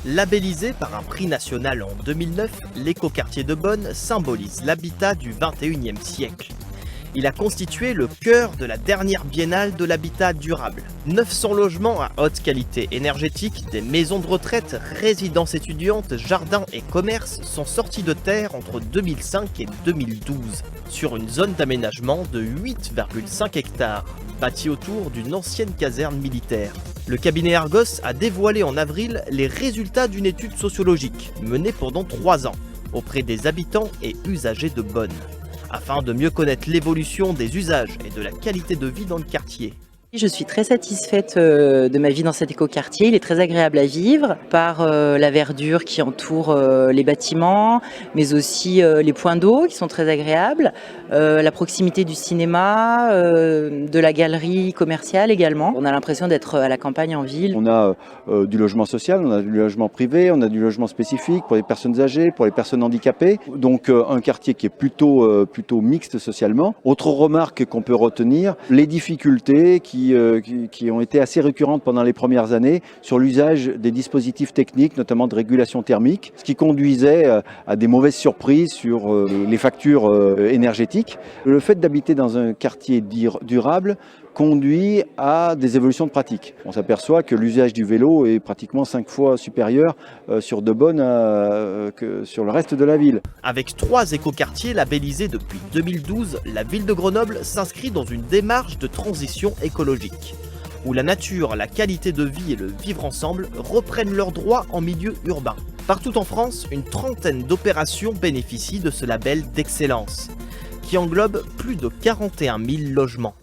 Labellisé par un prix national en 2009, l'écoquartier de Bonn symbolise l'habitat du XXIe siècle. Il a constitué le cœur de la dernière biennale de l'habitat durable. 900 logements à haute qualité énergétique, des maisons de retraite, résidences étudiantes, jardins et commerces sont sortis de terre entre 2005 et 2012, sur une zone d'aménagement de 8,5 hectares, bâtie autour d'une ancienne caserne militaire. Le cabinet Argos a dévoilé en avril les résultats d'une étude sociologique menée pendant 3 ans auprès des habitants et usagers de Bonn, afin de mieux connaître l'évolution des usages et de la qualité de vie dans le quartier. Je suis très satisfaite de ma vie dans cet écoquartier. Il est très agréable à vivre par la verdure qui entoure les bâtiments, mais aussi les points d'eau qui sont très agréables, la proximité du cinéma, de la galerie commerciale également. On a l'impression d'être à la campagne en ville. On a du logement social, on a du logement privé, on a du logement spécifique pour les personnes âgées, pour les personnes handicapées. Donc un quartier qui est plutôt mixte socialement. Autre remarque qu'on peut retenir, les difficultés qui ont été assez récurrentes pendant les premières années sur l'usage des dispositifs techniques, notamment de régulation thermique, ce qui conduisait à des mauvaises surprises sur les factures énergétiques. Le fait d'habiter dans un quartier durable conduit à des évolutions de pratiques. On s'aperçoit que l'usage du vélo est pratiquement 5 fois supérieur sur de Bonn que sur le reste de la ville. Avec 3 écoquartiers labellisés depuis 2012, la ville de Grenoble s'inscrit dans une démarche de transition écologique, où la nature, la qualité de vie et le vivre ensemble reprennent leurs droits en milieu urbain. Partout en France, une trentaine d'opérations bénéficient de ce label d'excellence, qui englobe plus de 41 000 logements.